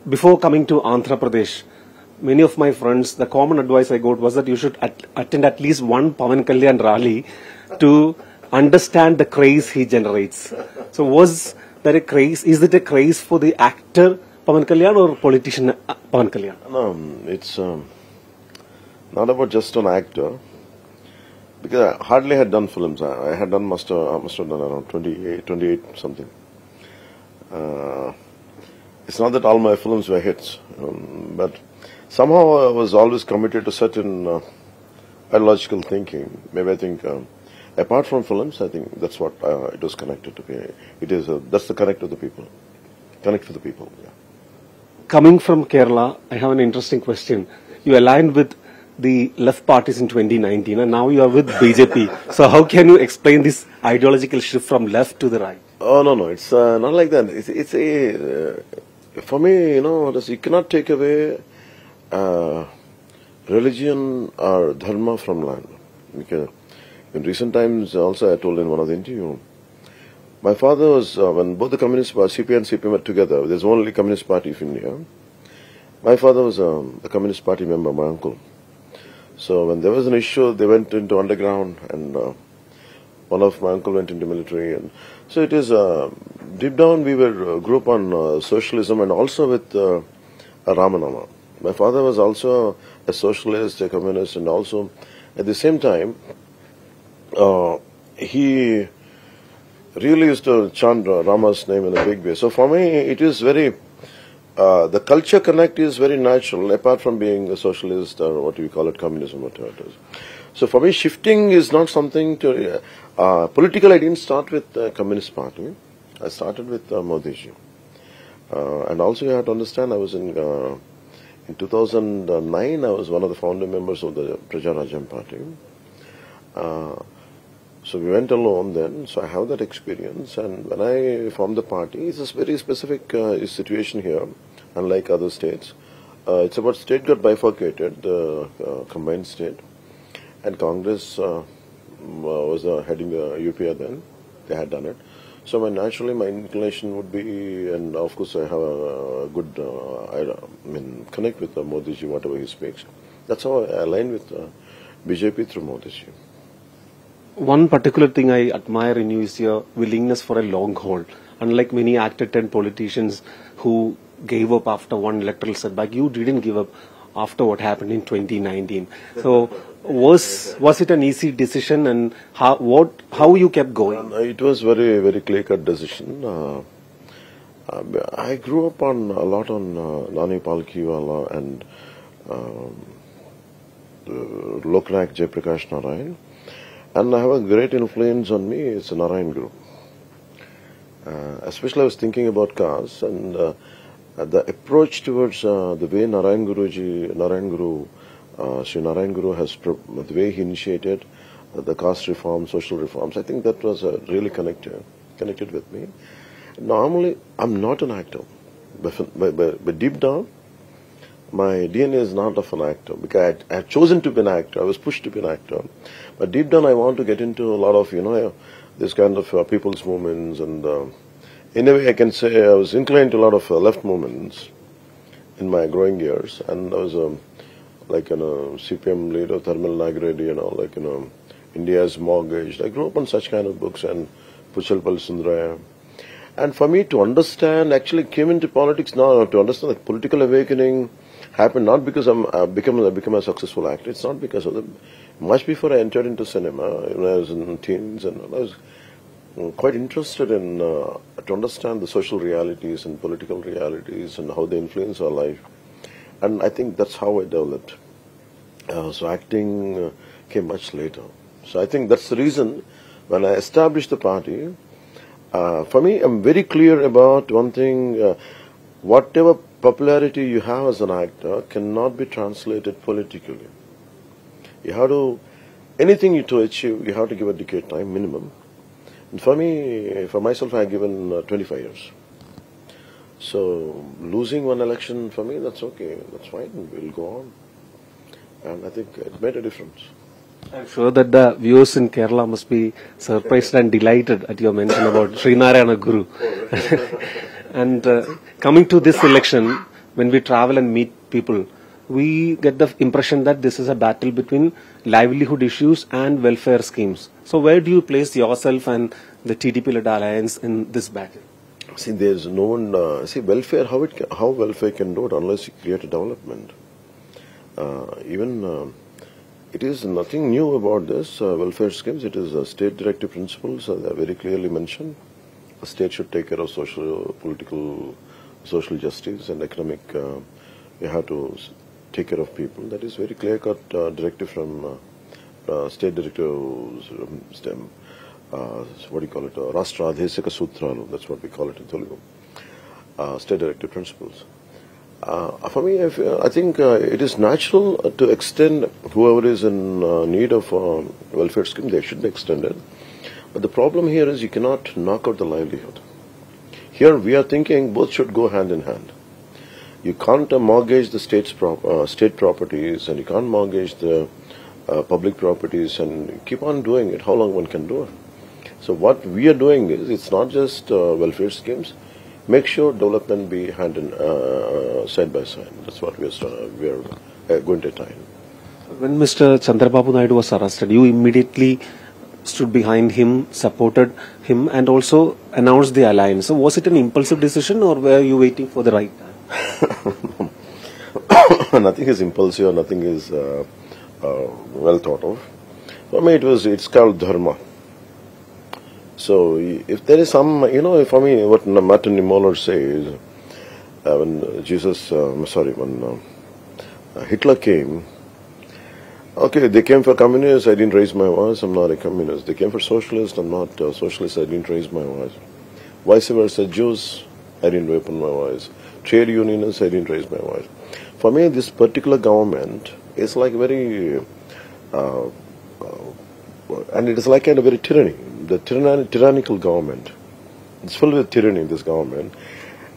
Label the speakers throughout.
Speaker 1: before coming to Andhra Pradesh, many of my friends, the common advice I got was that you should attend at least one Pawan Kalyan rally to understand the craze he generates. So was there a craze? Is it a craze for the actor Pawan Kalyan or politician Pawan Kalyan?
Speaker 2: No, it's not about just an actor. Because I hardly had done films. I had done must have done around 28 something. It's not that all my films were hits, but somehow I was always committed to certain ideological thinking. Maybe I think, apart from films, I think that's what it was connected to me. It is that's the connect with the people. Connect with the people. Yeah.
Speaker 1: Coming from Kerala, I have an interesting question. You aligned with the left parties in 2019 and now you are with BJP. So how can you explain this ideological shift from left to the right?
Speaker 2: Oh, no, it's not like that. It's a, for me, you cannot take away religion or dharma from land. Because in recent times, also I told in one of the interviews, my father was, when both the Communist Party, CPI and CPM were together, there's only Communist Party of India. My father was a Communist Party member, my uncle. So when there was an issue, they went into underground, and one of my uncle went into military, and so it is deep down we were grew up on socialism and also with Ramanama. My father was also a socialist, a communist, and also at the same time he really used to chant Rama's name in a big way. So for me, it is very. The culture connect is very natural, apart from being a socialist or what you call it, communism, whatever it is. So for me, shifting is not something to... political, I didn't start with the Communist Party. I started with Modi ji. And also you have to understand, I was in 2009, I was one of the founder members of the Praja Rajam Party. So we went alone then, so I have that experience. And when I formed the party, it's a very specific situation here, unlike other states. It's about state got bifurcated, the combined state. And Congress was heading the UPA then. They had done it. So naturally my inclination would be, and of course I have a good, connect with Modi ji, whatever he speaks. That's how I align with BJP through Modi ji.
Speaker 1: One particular thing I admire in you is your willingness for a long haul. Unlike many acted and politicians who gave up after one electoral setback, you didn't give up after what happened in 2019. So was it an easy decision, and how you kept going?
Speaker 2: It was very, very clear-cut decision. I grew up a lot on Nani Palkiwala and Loknayak Jayaprakash Narayan. And I have a great influence on me, it's a Narayan Guru. Especially I was thinking about caste and the approach towards the way Sri Narayan Guru has, the way he initiated the caste reform, social reforms, I think that was really connected with me. Normally, I'm not an actor, but deep down, my DNA is not of an actor, because I had chosen to be an actor. I was pushed to be an actor. But deep down, I want to get into a lot of, this kind of people's movements. And in a way, I can say I was inclined to a lot of left movements in my growing years. And I was CPM leader, Tharmal Nagreddy, India's Mortgage. I grew up on such kind of books, and Puchalpal Sundaraya. And for me to understand, actually came into politics now, to understand the political awakening happened not because I've become a successful actor. It's not because of them. Much before I entered into cinema, when I was in teens, and I was quite interested in to understand the social realities and political realities and how they influence our life. And I think that's how I developed. So acting came much later. So I think that's the reason when I established the party. For me, I'm very clear about one thing. Whatever popularity you have as an actor cannot be translated politically. You have to, anything you to achieve, you have to give a decade time minimum. And for me, for myself, I have given 25 years. So losing one election, for me, that's okay. That's fine. We'll go on. And I think it made a difference.
Speaker 1: I'm sure that the viewers in Kerala must be surprised and delighted at your mention about Sri Narayana Guru. And coming to this election, when we travel and meet people, we get the impression that this is a battle between livelihood issues and welfare schemes. So where do you place yourself and the TDP-led alliance in this battle?
Speaker 2: See, there's no one. See, welfare. How welfare can do it unless you create a development? It is nothing new about this welfare schemes. It is state directive principles. They are very clearly mentioned. The state should take care of social, political, social justice and economic. You have to take care of people. That is very clear-cut directive from state directives. What do you call it? Rashtra Adhesika Sutralu. That's what we call it in Telugu. State directive principles. For me, I think it is natural to extend whoever is in need of welfare scheme. They should be extended. But the problem here is you cannot knock out the livelihood. Here we are thinking both should go hand in hand. You can't mortgage the state properties, and you can't mortgage the public properties and keep on doing it. How long one can do it? So what we are doing is, it's not just welfare schemes. Make sure development be hand in side by side. That's what we are going to attain.
Speaker 1: When Mr. Chandrababu Naidu was arrested, you immediately stood behind him, supported him, and also announced the alliance. So was it an impulsive decision, or were you waiting for the right time?
Speaker 2: Nothing is impulsive, or nothing is well thought of. For me, it's called dharma. So if there is some, for me, what Martin Niemöller says, when when Hitler came, okay, they came for communists, I didn't raise my voice, I'm not a communist. They came for socialists, I'm not a socialist, I didn't raise my voice. Vice versa, Jews, I didn't open my voice. Trade unionists, I didn't raise my voice. For me, this particular government is like very, and it is like kind of very tyranny. The tyrannical government. It's full with tyranny, this government.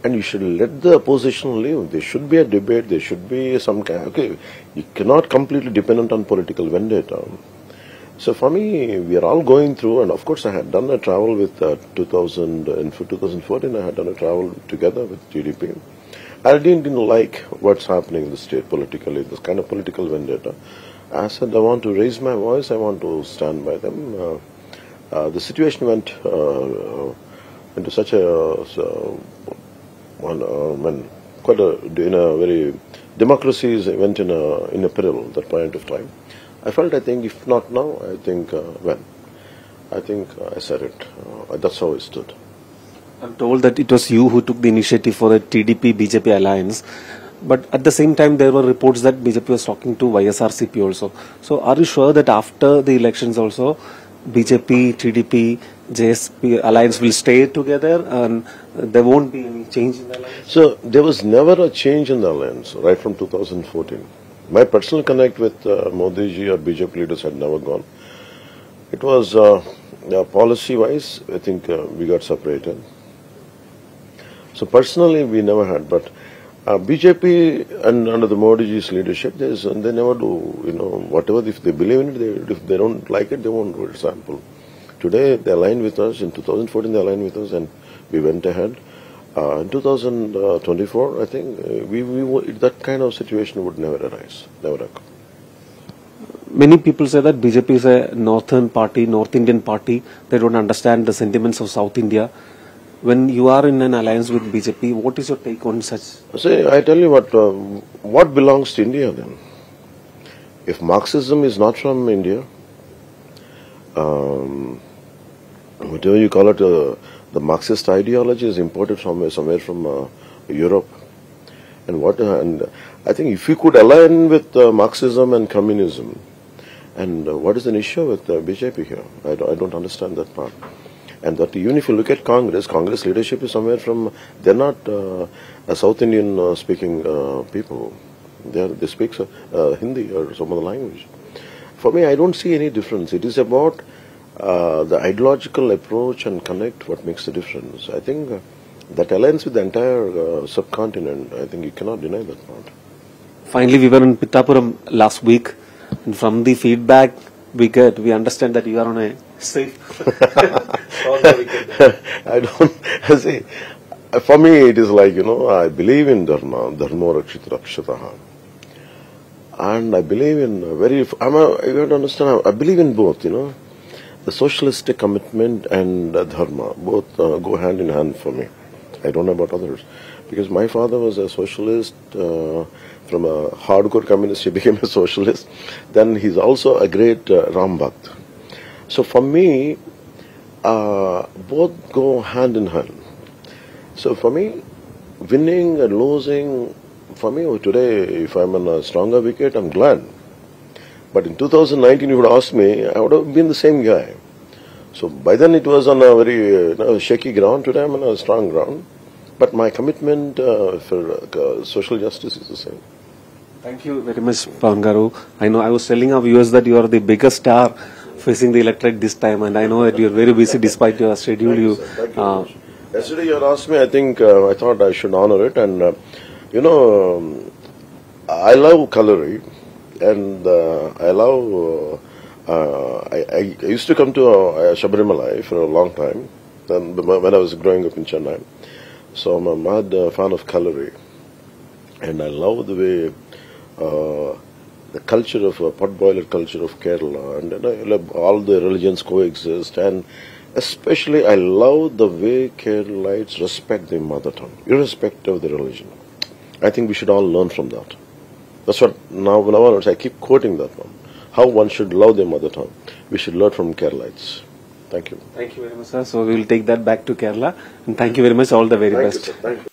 Speaker 2: And you should let the opposition live. There should be a debate. There should be some kind. Okay, you cannot completely dependent on political vendetta. So for me, we are all going through, and of course I had done a travel with 2014, I had done a travel together with TDP. I didn't like what's happening in the state politically, this kind of political vendetta. I said, I want to raise my voice, I want to stand by them. The situation went into such democracies went in a peril at that point of time. I think if not now, I think when. I think I said it. That's how I stood.
Speaker 1: I'm told that it was you who took the initiative for the TDP-BJP alliance. But at the same time, there were reports that BJP was talking to YSRCP also. So are you sure that after the elections also, BJP, TDP, JSP alliance will stay together and there won't be any change in the alliance?
Speaker 2: So there was never a change in the alliance right from 2014. My personal connect with Modi ji or BJP leaders had never gone. It was policy-wise, I think we got separated. So personally, we never had, but BJP and under the Modi ji's leadership, they never do, whatever, if they believe in it, if they don't like it, they won't do it. Example. Today, they aligned with us. In 2014, they aligned with us and we went ahead. In 2024, I think that kind of situation would never arise, never occur.
Speaker 1: Many people say that BJP is a northern party, North Indian party. They don't understand the sentiments of South India. When you are in an alliance with BJP, what is your take on such?
Speaker 2: See, I tell you what belongs to India then? If Marxism is not from India, whatever you call it, the Marxist ideology is imported somewhere from Europe. And I think if you could align with Marxism and communism, and what is an issue with BJP here? I don't understand that part. And that even if you look at Congress leadership is somewhere from, they're not a South Indian speaking people. They speak Hindi or some other language. For me, I don't see any difference. It is about the ideological approach and connect what makes the difference. I think that alliance with the entire subcontinent, I think you cannot deny that part.
Speaker 1: Finally, we were in Pittapuram last week, and from the feedback we understand that you are on a safe.
Speaker 2: I don't see. For me, it is like, I believe in Dharma, Dharmo Rakshit Rakshataha. And I believe in you have to understand, I believe in both, The socialistic commitment and Dharma, both go hand in hand for me. I don't know about others. Because my father was a socialist, from a hardcore communist, he became a socialist. Then he's also a great Ram Bhakt. So for me, both go hand in hand. So for me, winning and losing, for me today, if I'm on a stronger wicket, I'm glad. But in 2019, you would ask me, I would have been the same guy. So by then it was on a very shaky ground. Today I'm on a strong ground. But my commitment for social justice is the same.
Speaker 1: Thank you very much, Pawan Garu. I know I was telling our viewers that you are the biggest star facing the electorate this time, and I know that you are very busy despite your schedule.
Speaker 2: Thank you. Yesterday you had asked me, I thought I should honor it, and I love coloring, and I love. I used to come to Sabarimala for a long time, when I was growing up in Chennai. So I'm a mad fan of coloring, and I love the way the culture of potboiler culture of Kerala, and all the religions coexist, and especially I love the way Keralites respect their mother tongue, irrespective of the religion. I think we should all learn from that. That's what now I keep quoting that one. How one should love their mother tongue. We should learn from Keralites. Thank you.
Speaker 1: Thank you very much, sir. So we will take that back to Kerala. And thank you very much. All the very best.
Speaker 2: Thank you.